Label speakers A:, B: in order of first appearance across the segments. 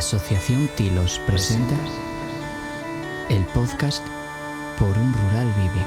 A: Asociación Tilos presenta el podcast Por un Rural Vivo.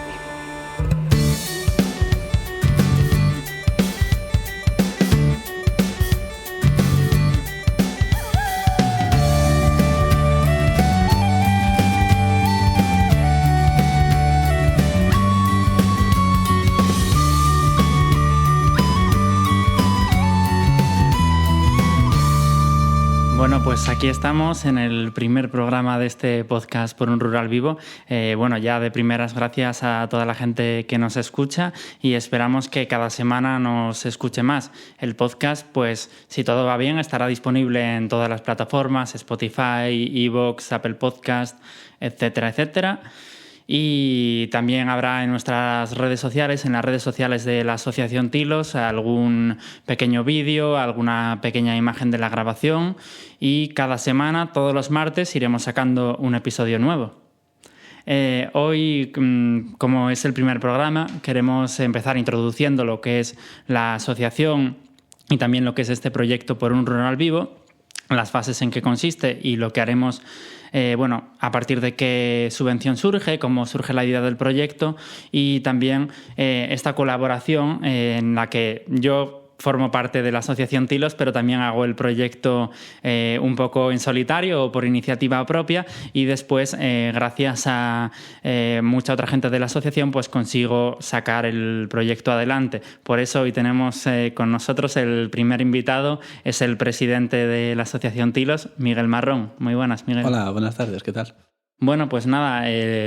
B: Bueno, pues aquí estamos en el primer programa de este podcast Por un Rural Vivo. Ya de primeras, gracias a toda la gente que nos escucha y esperamos que cada semana nos escuche más. El podcast, pues si todo va bien, estará disponible en todas las plataformas, Spotify, iVoox, Apple Podcast, etcétera, etcétera. Y también habrá en nuestras redes sociales, en las redes sociales de la Asociación Tilos, algún pequeño vídeo, alguna pequeña imagen de la grabación y cada semana, todos los martes, iremos sacando un episodio nuevo. Hoy, como es el primer programa, queremos empezar introduciendo lo que es la asociación y también lo que es este proyecto Por un Rural Vivo, las fases en que consiste y lo que haremos a partir de qué subvención surge, cómo surge la idea del proyecto y también esta colaboración en la que yo formo parte de la Asociación Tilos, pero también hago el proyecto un poco en solitario o por iniciativa propia y después, gracias a mucha otra gente de la asociación, pues consigo sacar el proyecto adelante. Por eso hoy tenemos con nosotros el primer invitado, es el presidente de la Asociación Tilos, Miguel Marrón. Muy buenas, Miguel.
C: Hola, buenas tardes, ¿qué tal?
B: Bueno, pues nada,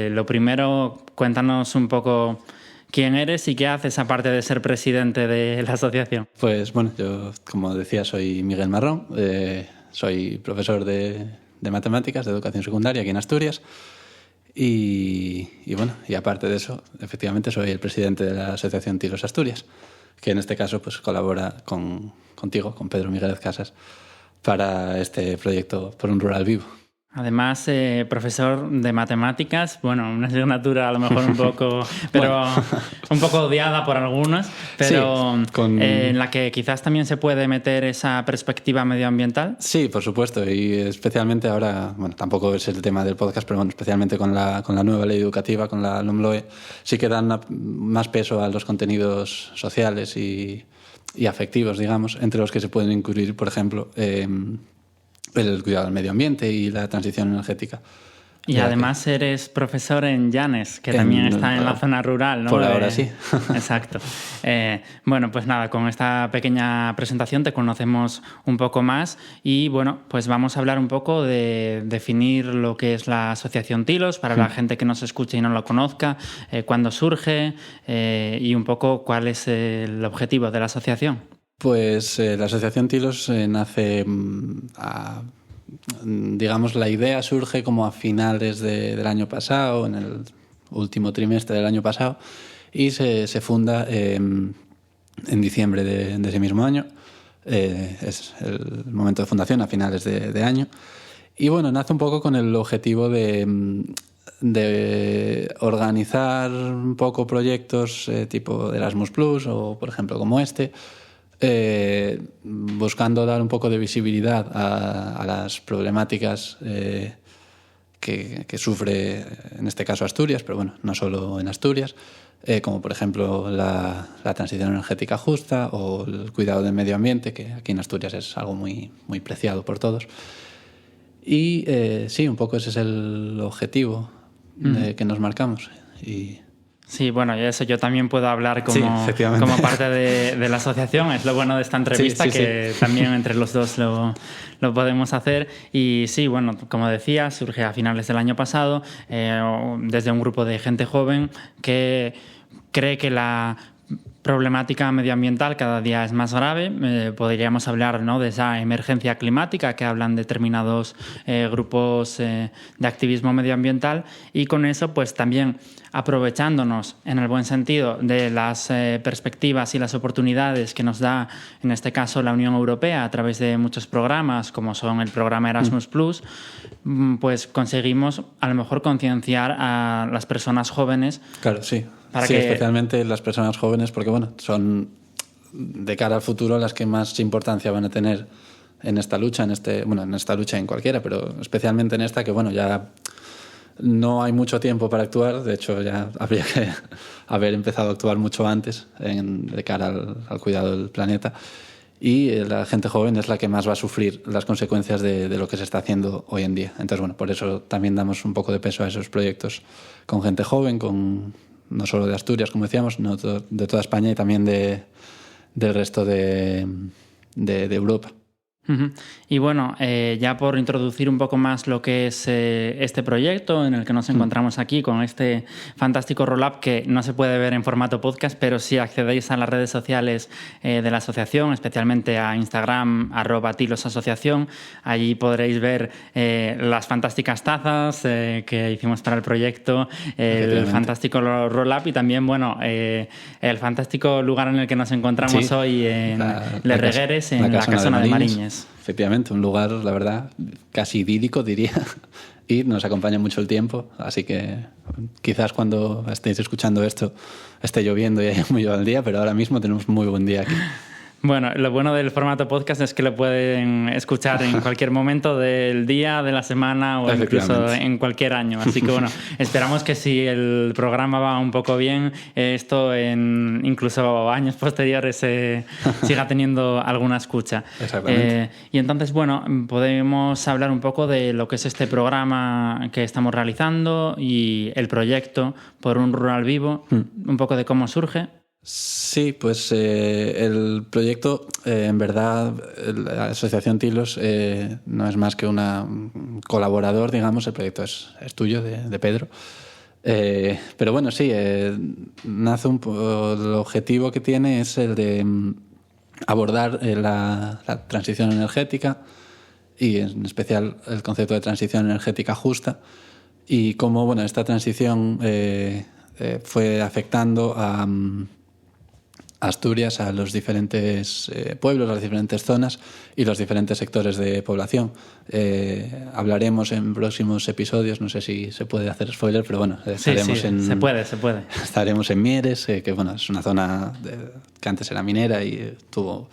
B: lo primero, cuéntanos un poco quién eres y qué haces aparte de ser presidente de la asociación.
C: Pues bueno, yo, como decía, soy Miguel Marrón, soy profesor de matemáticas, de educación secundaria aquí en Asturias y aparte de eso, efectivamente soy el presidente de la Asociación Tilos Asturias, que en este caso pues colabora contigo, con Pedro Miguel Casas, para este proyecto Por un Rural Vivo.
B: Además, profesor de matemáticas, una asignatura a lo mejor un poco, pero un poco odiada por algunos, pero sí, en la que quizás también se puede meter esa perspectiva medioambiental.
C: Sí, por supuesto, y especialmente ahora, tampoco es el tema del podcast, pero especialmente con la nueva ley educativa, con la LOMLOE, sí que dan más peso a los contenidos sociales y afectivos, digamos, entre los que se pueden incluir, por ejemplo, el cuidado del medio ambiente y la transición energética.
B: Y además eres profesor en Llanes, que también está en la zona rural, ¿no?
C: Por ahora sí.
B: Exacto. Pues nada, con esta pequeña presentación te conocemos un poco más y pues vamos a hablar un poco de definir lo que es la Asociación Tilos para la gente que nos escuche y no lo conozca, cuándo surge y un poco cuál es el objetivo de la asociación.
C: Pues la Asociación Tilos nace, la idea surge como a finales del año pasado, en el último trimestre del año pasado, y se funda en diciembre de ese mismo año. Es el momento de fundación a finales de año. Y nace un poco con el objetivo de organizar un poco proyectos tipo Erasmus Plus o, por ejemplo, como este, buscando dar un poco de visibilidad a las problemáticas que sufre en este caso Asturias, pero no solo en Asturias, como por ejemplo la transición energética justa o el cuidado del medio ambiente, que aquí en Asturias es algo muy, muy preciado por todos. Y sí, un poco ese es el objetivo que nos marcamos.
B: Sí, eso yo también puedo hablar como parte de la asociación. Es lo bueno de esta entrevista, que también entre los dos lo podemos hacer. Y sí, como decía, surge a finales del año pasado desde un grupo de gente joven que cree que la problemática medioambiental cada día es más grave. Podríamos hablar, ¿no?, de esa emergencia climática que hablan determinados grupos de activismo medioambiental y con eso pues también aprovechándonos en el buen sentido de las perspectivas y las oportunidades que nos da en este caso la Unión Europea a través de muchos programas como son el programa Erasmus Plus, pues conseguimos a lo mejor concienciar a las personas jóvenes.
C: Claro, sí. Especialmente las personas jóvenes, porque son de cara al futuro las que más importancia van a tener en esta lucha, en esta lucha en cualquiera, pero especialmente en esta, que bueno, ya no hay mucho tiempo para actuar. De hecho, ya habría que haber empezado a actuar mucho antes de cara al cuidado del planeta. Y la gente joven es la que más va a sufrir las consecuencias de lo que se está haciendo hoy en día. Entonces, bueno, por eso también damos un poco de peso a esos proyectos con gente joven, no solo de Asturias, como decíamos, no de toda España y también del resto de Europa.
B: Uh-huh. Y bueno, ya por introducir un poco más lo que es este proyecto en el que nos encontramos aquí con este fantástico roll-up que no se puede ver en formato podcast, pero si accedéis a las redes sociales de la asociación, especialmente a Instagram, @tilosasociación, allí podréis ver las fantásticas tazas que hicimos para el proyecto, el fantástico roll-up y también, bueno, el fantástico lugar en el que nos encontramos hoy en Les Regueres, en la Casona de Mariñes.
C: Efectivamente, un lugar, la verdad, casi idílico, diría, y nos acompaña mucho el tiempo, así que quizás cuando estéis escuchando esto esté lloviendo y haya muy al día, pero ahora mismo tenemos muy buen día aquí.
B: Bueno, lo bueno del formato podcast es que lo pueden escuchar en cualquier momento del día, de la semana o incluso en cualquier año. Así que bueno, esperamos que si el programa va un poco bien, esto en incluso años posteriores siga teniendo alguna escucha.
C: Exactamente.
B: Y entonces, bueno, podemos hablar un poco de lo que es este programa que estamos realizando y el proyecto Por un Rural Vivo, un poco de cómo surge.
C: Sí, pues el proyecto, en verdad, la Asociación Tilos no es más que un colaborador, digamos. El proyecto es tuyo, de Pedro. Pero bueno, sí, nace el objetivo que tiene es el de abordar la transición energética y en especial el concepto de transición energética justa y cómo, bueno, esta transición fue afectando a Asturias, a los diferentes pueblos, a las diferentes zonas y los diferentes sectores de población. Hablaremos en próximos episodios, no sé si se puede hacer spoiler, pero bueno, estaremos
B: se puede.
C: Estaremos en Mieres, que bueno, es una zona que antes era minera y estuvo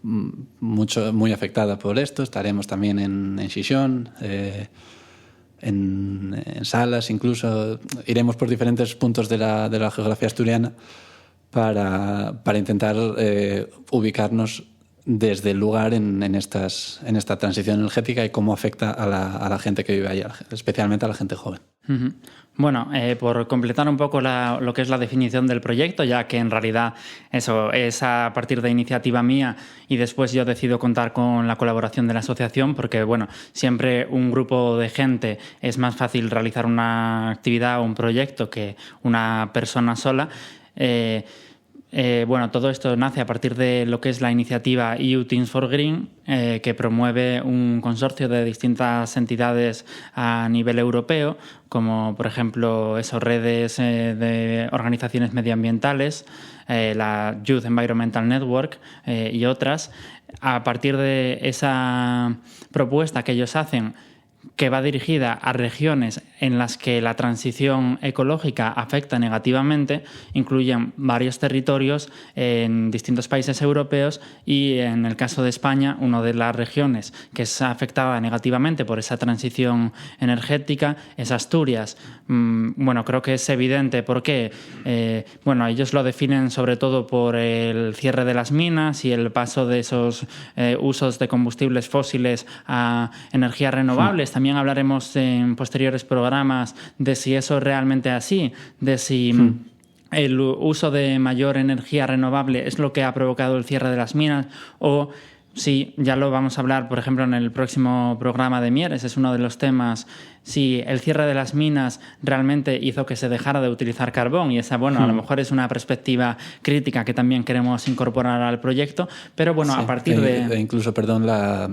C: muy afectada por esto. Estaremos también en Xixón, en Salas, incluso iremos por diferentes puntos de la geografía asturiana para intentar ubicarnos desde el lugar en esta transición energética y cómo afecta a la gente que vive allá, especialmente a la gente joven.
B: Uh-huh. Bueno, por completar un poco lo que es la definición del proyecto, ya que en realidad eso es a partir de iniciativa mía y después yo decido contar con la colaboración de la asociación porque, bueno, siempre un grupo de gente es más fácil realizar una actividad o un proyecto que una persona sola. Bueno, todo esto nace a partir de lo que es la iniciativa EU Teams for Green, que promueve un consorcio de distintas entidades a nivel europeo, como por ejemplo redes de organizaciones medioambientales, la Youth Environmental Network y otras. A partir de esa propuesta que ellos hacen, que va dirigida a regiones en las que la transición ecológica afecta negativamente, incluyen varios territorios en distintos países europeos y en el caso de España, una de las regiones que es afectada negativamente por esa transición energética es Asturias. Bueno, creo que es evidente por qué. Bueno, ellos lo definen sobre todo por el cierre de las minas y el paso de esos usos de combustibles fósiles a energías renovables. También hablaremos en posteriores programas de si eso es realmente así, de si el uso de mayor energía renovable es lo que ha provocado el cierre de las minas o si, ya lo vamos a hablar, por ejemplo, en el próximo programa de Mieres, es uno de los temas, si el cierre de las minas realmente hizo que se dejara de utilizar carbón y esa, bueno, a lo mejor es una perspectiva crítica que también queremos incorporar al proyecto, pero bueno, sí, a partir de...
C: Incluso, perdón, la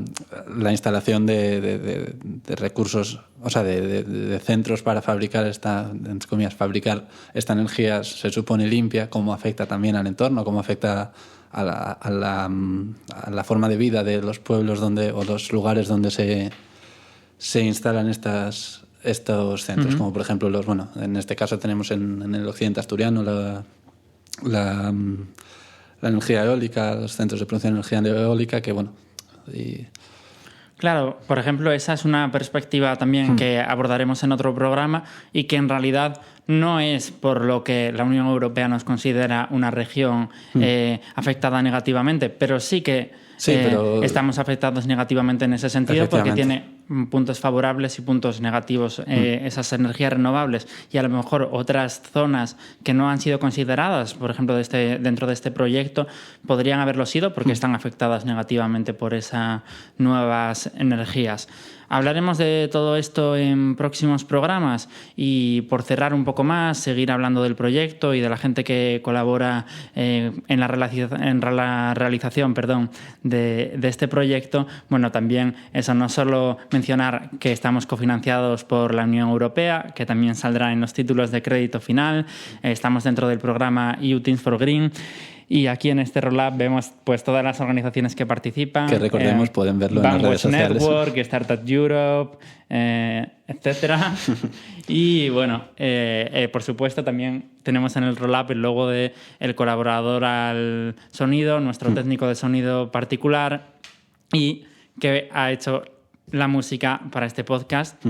C: instalación de recursos, o sea, de centros para fabricar entre comillas, fabricar esta energía se supone limpia, cómo afecta también al entorno, cómo afecta a la forma de vida de los pueblos o los lugares donde se instalan estos centros, como por ejemplo en este caso tenemos en el occidente asturiano la energía eólica, los centros de producción de energía eólica que
B: Claro, por ejemplo, esa es una perspectiva también que abordaremos en otro programa y que en realidad no es por lo que la Unión Europea nos considera una región afectada negativamente, pero sí que pero estamos afectados negativamente en ese sentido porque tiene puntos favorables y puntos negativos esas energías renovables, y a lo mejor otras zonas que no han sido consideradas, por ejemplo, dentro de este proyecto, podrían haberlo sido porque están afectadas negativamente por esas nuevas energías. Hablaremos de todo esto en próximos programas, y por cerrar un poco más, seguir hablando del proyecto y de la gente que colabora en la realización de este proyecto. Bueno, también eso, no solo mencionar que estamos cofinanciados por la Unión Europea, que también saldrá en los títulos de crédito final. Estamos dentro del programa EU Teams for Green. Y aquí en este Rollup vemos pues todas las organizaciones que participan.
C: Que recordemos, pueden verlo en las redes sociales.
B: Network, Startup Europe, etcétera. Y bueno, por supuesto también tenemos en el Rollup el logo de el colaborador al sonido, nuestro técnico de sonido particular, y que ha hecho la música para este podcast.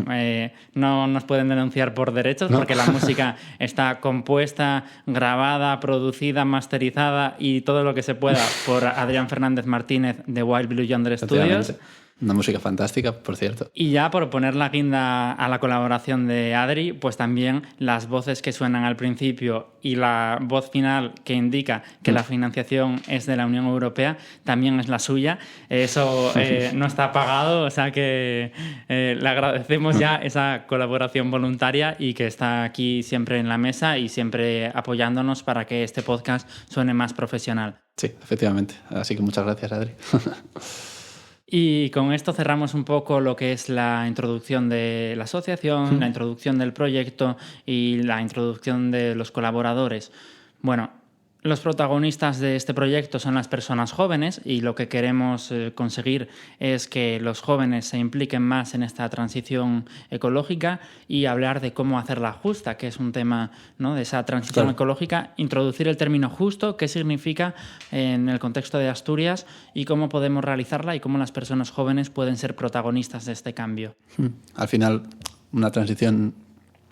B: No nos pueden denunciar por derechos, porque la música está compuesta, grabada, producida, masterizada y todo lo que se pueda por Adrián Fernández Martínez de Wild Blue Yonder Studios.
C: Una música fantástica, por cierto.
B: Y ya por poner la guinda a la colaboración de Adri, pues también las voces que suenan al principio y la voz final que indica que la financiación es de la Unión Europea también es la suya. Eso no está pagado, o sea que le agradecemos ya esa colaboración voluntaria y que está aquí siempre en la mesa y siempre apoyándonos para que este podcast suene más profesional.
C: Sí, efectivamente. Así que muchas gracias, Adri.
B: Y con esto cerramos un poco lo que es la introducción de la asociación, la introducción del proyecto y la introducción de los colaboradores. Bueno, los protagonistas de este proyecto son las personas jóvenes, y lo que queremos conseguir es que los jóvenes se impliquen más en esta transición ecológica y hablar de cómo hacerla justa, que es un tema, ¿no?, de esa transición ecológica, introducir el término justo, qué significa en el contexto de Asturias y cómo podemos realizarla y cómo las personas jóvenes pueden ser protagonistas de este cambio.
C: Al final, una transición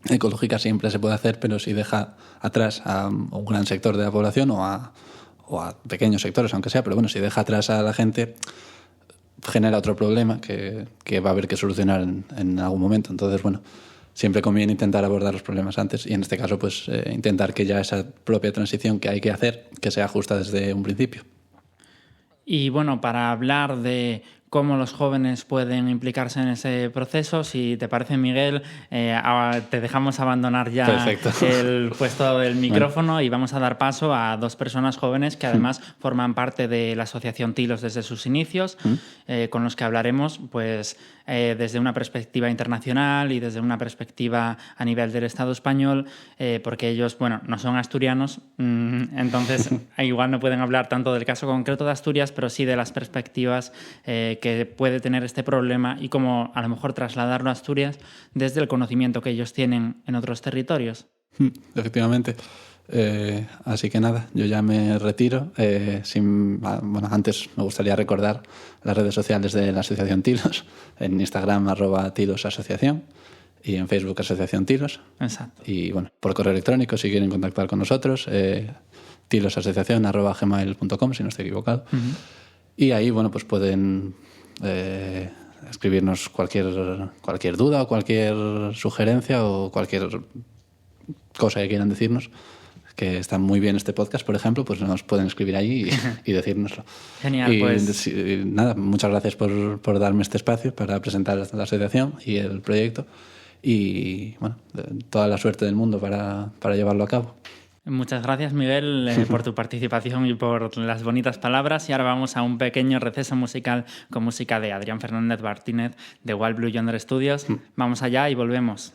C: ecológica siempre se puede hacer, pero si deja atrás a un gran sector de la población o a pequeños sectores, aunque sea, pero bueno, si deja atrás a la gente, genera otro problema que va a haber que solucionar en algún momento. Entonces, bueno, siempre conviene intentar abordar los problemas antes, y en este caso, pues intentar que ya esa propia transición que hay que hacer, que sea justa desde un principio.
B: Y bueno, para hablar de cómo los jóvenes pueden implicarse en ese proceso, si te parece, Miguel, te dejamos abandonar ya el puesto del micrófono y vamos a dar paso a dos personas jóvenes que además forman parte de la Asociación Tilos desde sus inicios, con los que hablaremos pues desde una perspectiva internacional y desde una perspectiva a nivel del Estado español, porque ellos, bueno, no son asturianos, entonces igual no pueden hablar tanto del caso concreto de Asturias, pero sí de las perspectivas que puede tener este problema y cómo a lo mejor trasladarlo a Asturias desde el conocimiento que ellos tienen en otros territorios.
C: Efectivamente. Así que nada, yo ya me retiro. Antes me gustaría recordar las redes sociales de la Asociación Tilos. En Instagram, @tilosasociación, y en Facebook, Asociación Tilos.
B: Exacto.
C: Y bueno, por correo electrónico, si quieren contactar con nosotros, tilosasociación@gmail.com, si no estoy equivocado. Y ahí, bueno, pues pueden escribirnos cualquier duda o cualquier sugerencia o cualquier cosa que quieran decirnos, que está muy bien este podcast, por ejemplo, pues nos pueden escribir allí y decírnoslo.
B: Genial, pues
C: nada, muchas gracias por darme este espacio para presentar la asociación y el proyecto, y bueno, toda la suerte del mundo para llevarlo a cabo.
B: Muchas gracias, Miguel, por tu participación y por las bonitas palabras. Y ahora vamos a un pequeño receso musical con música de Adrián Fernández Martínez de Wild Blue Yonder Studios. Vamos allá y volvemos.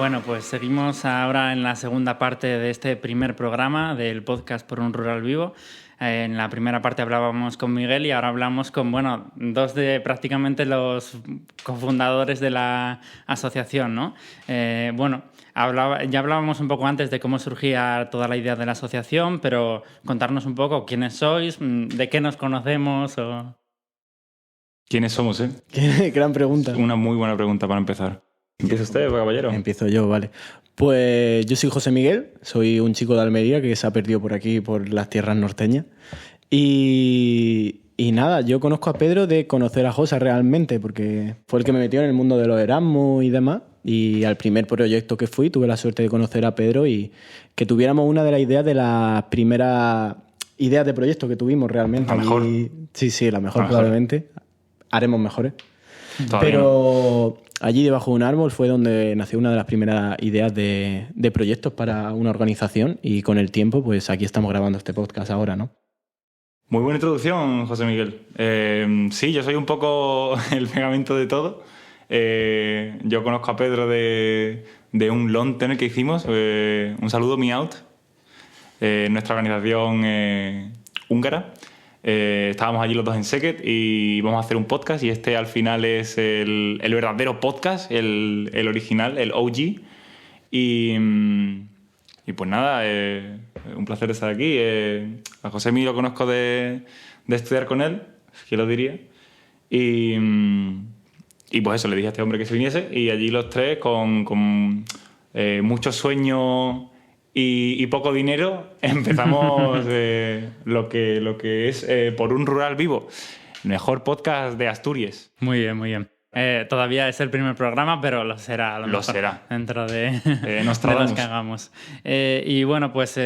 B: Bueno, pues seguimos ahora en la segunda parte de este primer programa del podcast Por un Rural Vivo. En la primera parte hablábamos con Miguel y ahora hablamos con, bueno, dos de prácticamente los cofundadores de la asociación, ¿no? Ya hablábamos un poco antes de cómo surgía toda la idea de la asociación, pero contarnos un poco quiénes sois, de qué nos conocemos o...
D: ¿Quiénes somos, eh?
E: Qué gran pregunta.
D: Una muy buena pregunta para empezar. ¿Empieza usted, caballero?
E: Empiezo yo, vale. Pues yo soy José Miguel, soy un chico de Almería que se ha perdido por aquí, por las tierras norteñas. Y nada, yo conozco a Pedro de conocer a José realmente, porque fue el que me metió en el mundo de los Erasmus y demás. Y al primer proyecto que fui tuve la suerte de conocer a Pedro y que tuviéramos una de las ideas de las primeras ideas de proyecto que tuvimos realmente.
D: La mejor.
E: Sí, la mejor probablemente. Haremos mejores.
D: Todavía
E: Pero allí debajo de un árbol fue donde nació una de las primeras ideas de proyectos para una organización y con el tiempo pues aquí estamos grabando este podcast ahora, ¿no?
D: Muy buena introducción, José Miguel. Sí, yo soy un poco el pegamento de todo. Yo conozco a Pedro de un long term que hicimos. Un saludo, Me Out, nuestra organización húngara. Estábamos allí los dos en Szeged y vamos a hacer un podcast y este al final es el verdadero podcast, el original, el OG. Y pues nada, un placer estar aquí. A José Miguel lo conozco de estudiar con él, que lo diría. Y pues eso, le dije a este hombre que se viniese y allí los tres con mucho sueño y poco dinero empezamos lo que es Por un Rural Vivo, el mejor podcast de Asturias.
B: Muy bien, muy bien. Todavía es el primer programa, pero lo será. Lo será. Dentro de los que hagamos. Y bueno, pues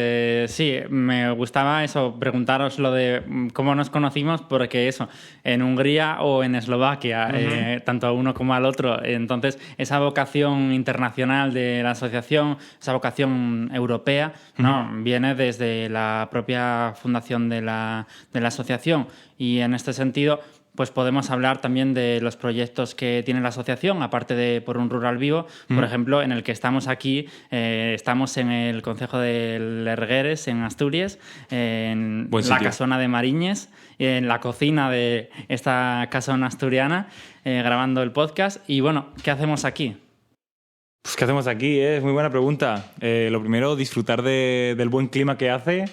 B: sí, me gustaba eso, preguntaros lo de cómo nos conocimos, porque eso, en Hungría o en Eslovaquia, tanto a uno como al otro. Entonces, esa vocación internacional de la asociación, esa vocación europea, ¿no? Viene desde la propia fundación de la asociación. Y en este sentido, pues podemos hablar también de los proyectos que tiene la asociación, aparte de Por un Rural Vivo, por ejemplo, en el que estamos aquí, estamos en el concejo de Lergueres, en Asturias, en la casona de Mariñes, en la cocina de esta casona asturiana, grabando el podcast. Y bueno, ¿qué hacemos aquí?
D: Pues ¿qué hacemos aquí? Es muy buena pregunta. Lo primero, disfrutar del buen clima que hace.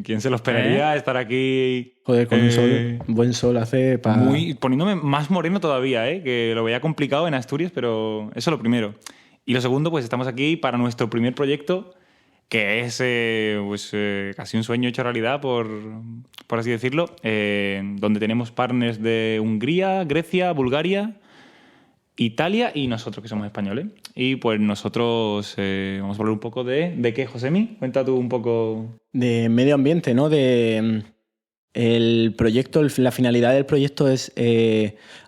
D: ¿Quién se lo esperaría estar aquí?
E: Joder, con un sol, buen sol hace para...
D: Poniéndome más moreno todavía, que lo veía complicado en Asturias, pero eso es lo primero. Y lo segundo, pues estamos aquí para nuestro primer proyecto, que es casi un sueño hecho realidad, por así decirlo, donde tenemos partners de Hungría, Grecia, Bulgaria, Italia y nosotros, que somos españoles. Y pues nosotros vamos a hablar un poco de qué, Josemi. Cuenta tú un poco.
E: De medio ambiente, ¿no? El proyecto, la finalidad del proyecto es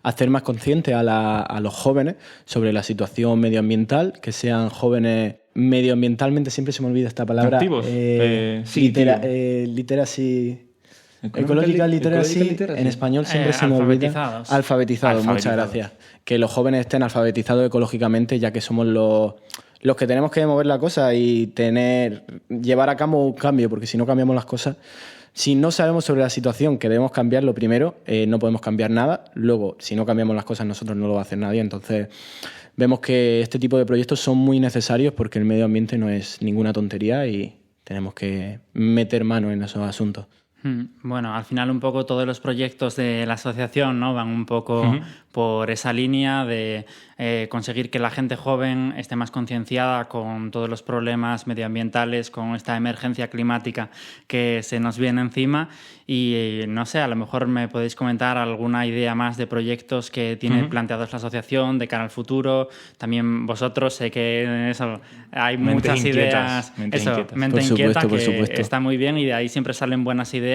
E: hacer más consciente a los jóvenes sobre la situación medioambiental, que sean jóvenes medioambientalmente, siempre se me olvida esta palabra.
D: Activos.
E: Literacy... Ecological literacy, en español siempre se me olvida. Alfabetizados, muchas gracias. Que los jóvenes estén alfabetizados ecológicamente, ya que somos los que tenemos que mover la cosa y llevar a cabo un cambio, porque si no cambiamos las cosas, si no sabemos sobre la situación que debemos cambiarlo primero, no podemos cambiar nada. Luego, si no cambiamos las cosas, nosotros no lo va a hacer nadie. Entonces, vemos que este tipo de proyectos son muy necesarios porque el medio ambiente no es ninguna tontería y tenemos que meter mano en esos asuntos.
B: Bueno, al final un poco todos los proyectos de la asociación, ¿no? Van un poco por esa línea de conseguir que la gente joven esté más concienciada con todos los problemas medioambientales, con esta emergencia climática que se nos viene encima. Y no sé, a lo mejor me podéis comentar alguna idea más de proyectos que tiene planteados la asociación de cara al futuro. También vosotros, sé que eso, hay muchas ideas. Mente inquieta,
E: por supuesto.
B: Está muy bien y de ahí siempre salen buenas ideas.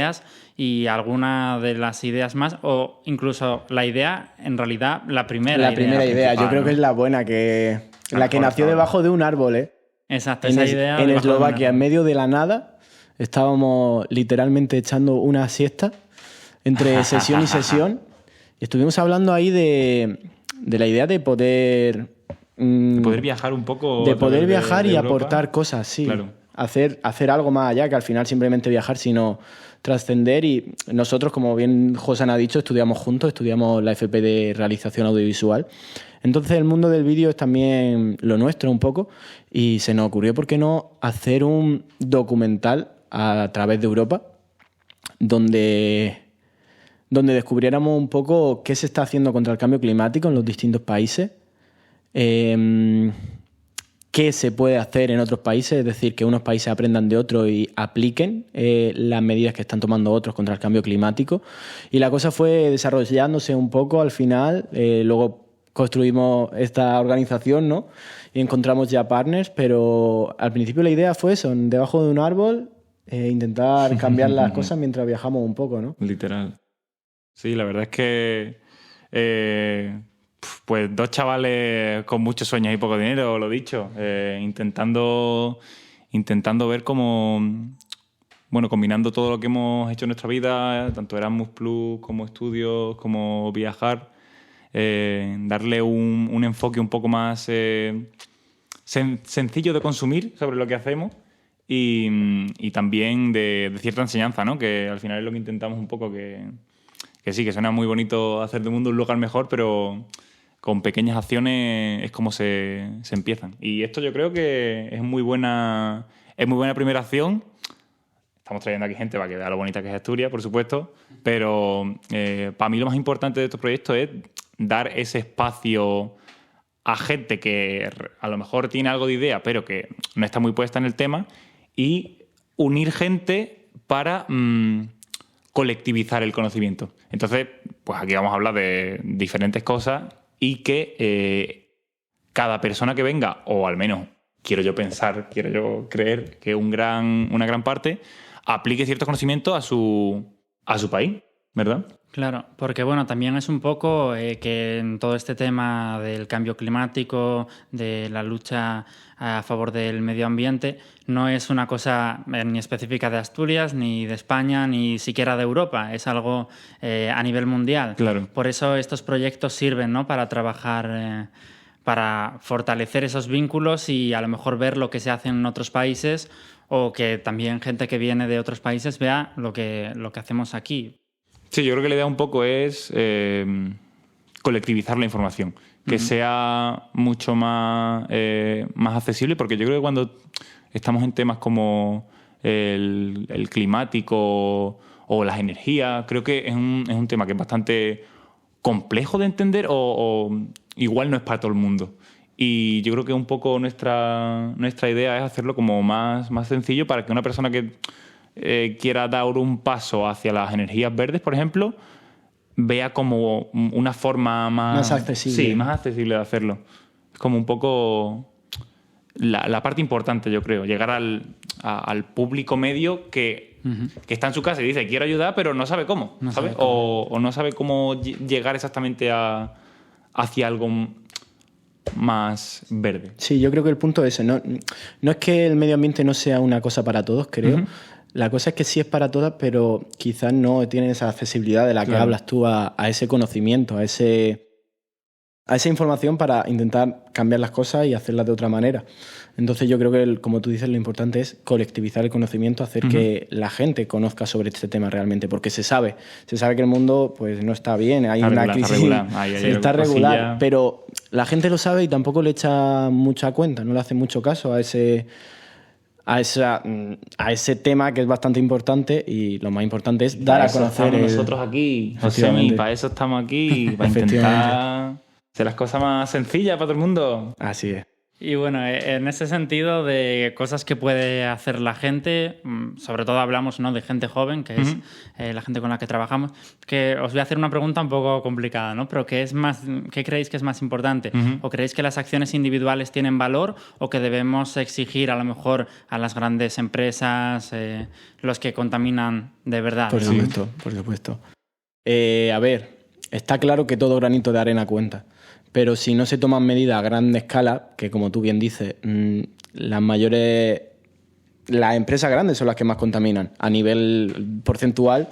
B: Y alguna de las ideas más, o incluso la idea, en realidad, la primera idea.
E: Yo creo que es la buena, la que nació debajo de un árbol,
B: Exacto, esa idea.
E: En Eslovaquia, en medio de la nada, estábamos literalmente echando una siesta entre sesión y sesión. Y estuvimos hablando ahí de la idea de poder
D: De poder viajar un poco.
E: De poder viajar y aportar cosas, sí.
D: Claro.
E: Hacer algo más allá, que al final simplemente viajar, sino trascender. Y nosotros, como bien Josan ha dicho, estudiamos juntos, estudiamos la FP de Realización Audiovisual. Entonces el mundo del vídeo es también lo nuestro un poco, y se nos ocurrió, ¿por qué no hacer un documental a través de Europa donde descubriéramos un poco qué se está haciendo contra el cambio climático en los distintos países, qué se puede hacer en otros países, es decir, que unos países aprendan de otros y apliquen las medidas que están tomando otros contra el cambio climático. Y la cosa fue desarrollándose un poco al final. Luego construimos esta organización, ¿no? Y encontramos ya partners, pero al principio la idea fue eso, debajo de un árbol, intentar cambiar las cosas mientras viajamos un poco, ¿no?
D: Literal. Sí, la verdad es que pues dos chavales con muchos sueños y poco dinero, lo dicho, intentando ver cómo, bueno, combinando todo lo que hemos hecho en nuestra vida, tanto Erasmus Plus como estudios, como viajar, darle un enfoque un poco más sencillo de consumir sobre lo que hacemos y también de cierta enseñanza, ¿no? Que al final es lo que intentamos un poco, que sí, que suena muy bonito hacer del mundo un lugar mejor, pero con pequeñas acciones es como se empiezan. Y esto yo creo que es muy buena primera acción. Estamos trayendo aquí gente para que vea lo bonita que es Asturias, por supuesto, pero para mí lo más importante de estos proyectos es dar ese espacio a gente que a lo mejor tiene algo de idea, pero que no está muy puesta en el tema, y unir gente para colectivizar el conocimiento. Entonces, pues aquí vamos a hablar de diferentes cosas y que cada persona que venga, o al menos quiero yo creer que una gran parte, aplique ciertos conocimientos a su país, ¿verdad?
B: Claro, porque bueno, también es un poco que en todo este tema del cambio climático, de la lucha a favor del medio ambiente, no es una cosa ni específica de Asturias, ni de España, ni siquiera de Europa, es algo a nivel mundial.
D: Claro.
B: Por eso estos proyectos sirven, ¿no?, para trabajar, para fortalecer esos vínculos y a lo mejor ver lo que se hace en otros países, o que también gente que viene de otros países vea lo que hacemos aquí.
D: Sí, yo creo que la idea un poco es colectivizar la información, que sea mucho más accesible, porque yo creo que cuando estamos en temas como el climático o las energías, creo que es un tema que es bastante complejo de entender o igual no es para todo el mundo. Y yo creo que un poco nuestra idea es hacerlo como más sencillo para que una persona que quiera dar un paso hacia las energías verdes, por ejemplo, vea como una forma más accesible. Sí, más accesible de hacerlo. Es como un poco la parte importante, yo creo, llegar al público medio que está en su casa y dice quiero ayudar, pero no sabe cómo, ¿sabes? O no sabe cómo llegar exactamente hacia algo más verde.
E: Sí, yo creo que el punto es ese. No es que el medio ambiente no sea una cosa para todos, creo. La cosa es que sí es para todas, pero quizás no tienen esa accesibilidad de la que hablas tú a ese conocimiento, a esa información para intentar cambiar las cosas y hacerlas de otra manera. Entonces yo creo que, como tú dices, lo importante es colectivizar el conocimiento, hacer que la gente conozca sobre este tema realmente, porque se sabe que el mundo pues no está bien, hay una crisis, está regular, pero la gente lo sabe y tampoco le echa mucha cuenta, no le hace mucho caso a ese tema, que es bastante importante, y lo más importante es dar a conocer.
D: Nosotros aquí, José, y para eso estamos aquí, para intentar hacer las cosas más sencillas para todo el mundo.
E: Así es.
B: Y bueno, en ese sentido de cosas que puede hacer la gente, sobre todo hablamos, ¿no?, de gente joven, que es la gente con la que trabajamos, que os voy a hacer una pregunta un poco complicada, ¿no? Pero ¿qué creéis que es más importante? ¿O creéis que las acciones individuales tienen valor, o que debemos exigir a lo mejor a las grandes empresas, los que contaminan de verdad?
E: Por supuesto, por supuesto. A ver, está claro que todo granito de arena cuenta. Pero si no se toman medidas a gran escala, que como tú bien dices, las empresas grandes son las que más contaminan a nivel porcentual,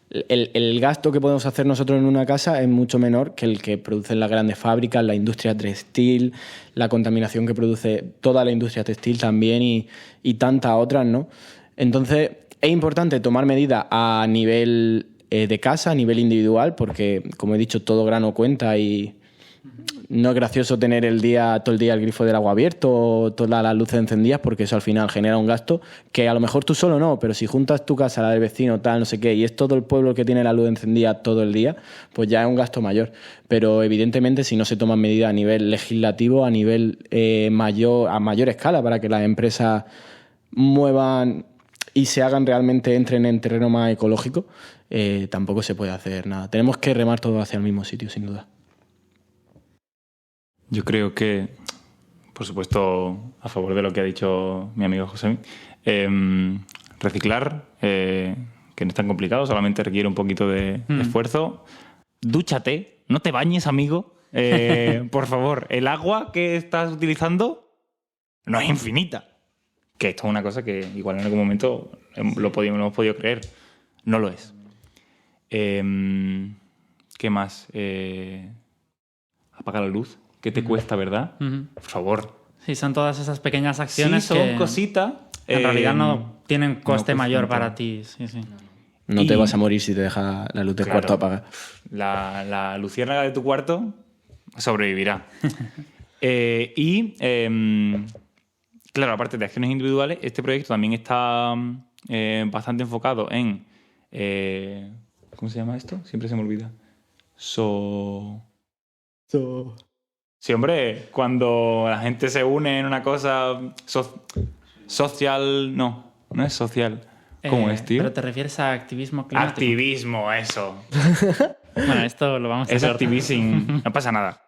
E: el gasto que podemos hacer nosotros en una casa es mucho menor que el que producen las grandes fábricas, la industria textil, la contaminación que produce toda la industria textil también y tantas otras, ¿no? Entonces, es importante tomar medidas a nivel de casa, a nivel individual, porque, como he dicho, todo grano cuenta y no es gracioso tener todo el día el grifo del agua abierto o todas las luces encendidas, porque eso al final genera un gasto que a lo mejor tú solo no, pero si juntas tu casa, la del vecino, tal, no sé qué, y es todo el pueblo el que tiene la luz encendida todo el día, pues ya es un gasto mayor. Pero evidentemente si no se toman medidas a nivel legislativo, a nivel a mayor escala, para que las empresas muevan y se hagan realmente, entren en terreno más ecológico, tampoco se puede hacer nada. Tenemos que remar todo hacia el mismo sitio, sin duda.
D: Yo creo que, por supuesto, a favor de lo que ha dicho mi amigo José, reciclar, que no es tan complicado, solamente requiere un poquito de esfuerzo. Dúchate, no te bañes, amigo. Por favor, el agua que estás utilizando no es infinita. Que esto es una cosa que igual en algún momento lo hemos podido creer. No lo es. ¿Qué más? Apaga la luz. ¿Qué te cuesta, verdad? Por favor.
B: Sí, son todas esas pequeñas acciones
D: sí, son cositas.
B: En realidad no tienen coste mayor para ti. Sí, sí.
E: No te vas a morir si te deja la luz del cuarto apagada.
D: La luciérnaga de tu cuarto sobrevivirá. Claro, aparte de acciones individuales, este proyecto también está bastante enfocado en... ¿cómo se llama esto? Siempre se me olvida. Sí, hombre, cuando la gente se une en una cosa social... No es social. ¿Cómo es, tío?
B: ¿Pero te refieres a activismo climático?
D: Activismo, eso.
B: Bueno, esto lo vamos a
D: hacer. Es activism. No pasa nada.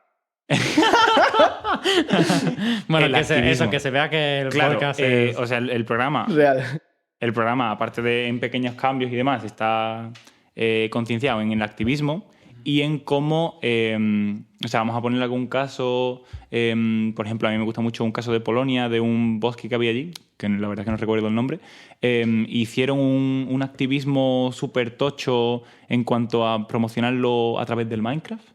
B: Bueno, que se vea que el podcast es...
D: O sea, el programa...
E: Real.
D: El programa, aparte de en pequeños cambios y demás, está concienciado en el activismo y en cómo... o sea, vamos a poner algún caso... por ejemplo, a mí me gusta mucho un caso de Polonia, de un bosque que había allí, que la verdad es que no recuerdo el nombre. Hicieron un activismo súper tocho en cuanto a promocionarlo a través del Minecraft,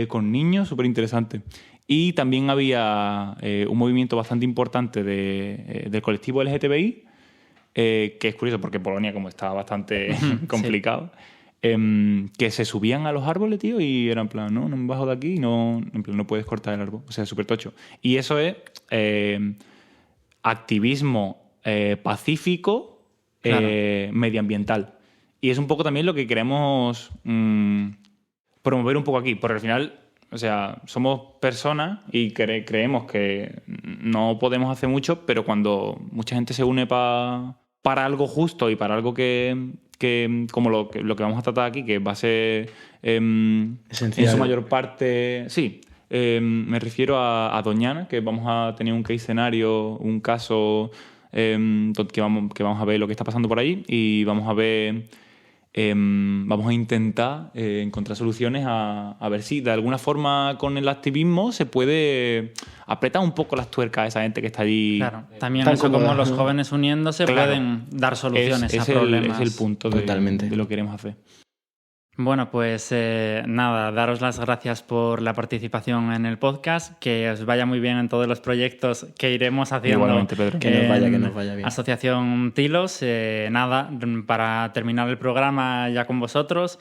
D: con niños, súper interesante. Y también había un movimiento bastante importante del colectivo LGTBI, que es curioso porque Polonia, como está bastante complicado... Sí. Que se subían a los árboles, tío, y era en plan, no me bajo de aquí, en plan, no puedes cortar el árbol. O sea, súper tocho. Y eso es activismo pacífico, claro. Medioambiental. Y es un poco también lo que queremos promover un poco aquí, porque al final, o sea, somos personas y creemos que no podemos hacer mucho, pero cuando mucha gente se une para algo justo y para algo que como lo que vamos a tratar aquí, que va a ser en su mayor parte... Sí, me refiero a Doñana, que vamos a tener un case escenario, un caso que vamos a ver lo que está pasando por ahí y vamos a ver... vamos a intentar encontrar soluciones a ver si de alguna forma con el activismo se puede apretar un poco las tuercas a esa gente que está allí.
B: Claro, también eso como los jóvenes uniéndose pueden dar soluciones a problemas.
D: Es el punto de lo que queremos hacer.
B: Bueno, pues nada, daros las gracias por la participación en el podcast, que os vaya muy bien en todos los proyectos que iremos haciendo.
D: Igualmente, Pedro.
E: Que nos vaya bien.
B: Asociación Tilos, nada, para terminar el programa ya con vosotros,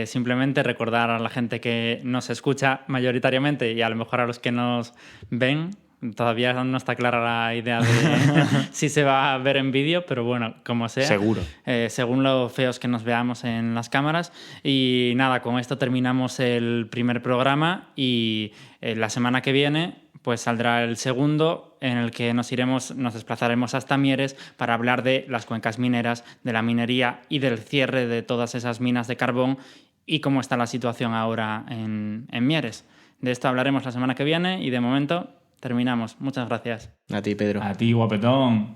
B: simplemente recordar a la gente que nos escucha mayoritariamente y a lo mejor a los que nos ven. Todavía no está clara la idea de si se va a ver en vídeo, pero bueno, como sea.
D: Seguro.
B: Según lo feos que nos veamos en las cámaras. Y nada, con esto terminamos el primer programa y la semana que viene pues saldrá el segundo, en el que nos desplazaremos hasta Mieres para hablar de las cuencas mineras, de la minería y del cierre de todas esas minas de carbón y cómo está la situación ahora en Mieres. De esto hablaremos la semana que viene y de momento... terminamos. Muchas gracias.
E: A ti, Pedro.
D: A ti, guapetón.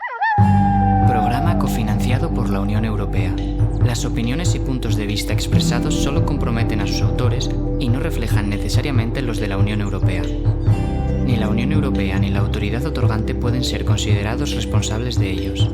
A: Programa cofinanciado por la Unión Europea. Las opiniones y puntos de vista expresados solo comprometen a sus autores y no reflejan necesariamente los de la Unión Europea. Ni la Unión Europea ni la autoridad otorgante pueden ser considerados responsables de ellos.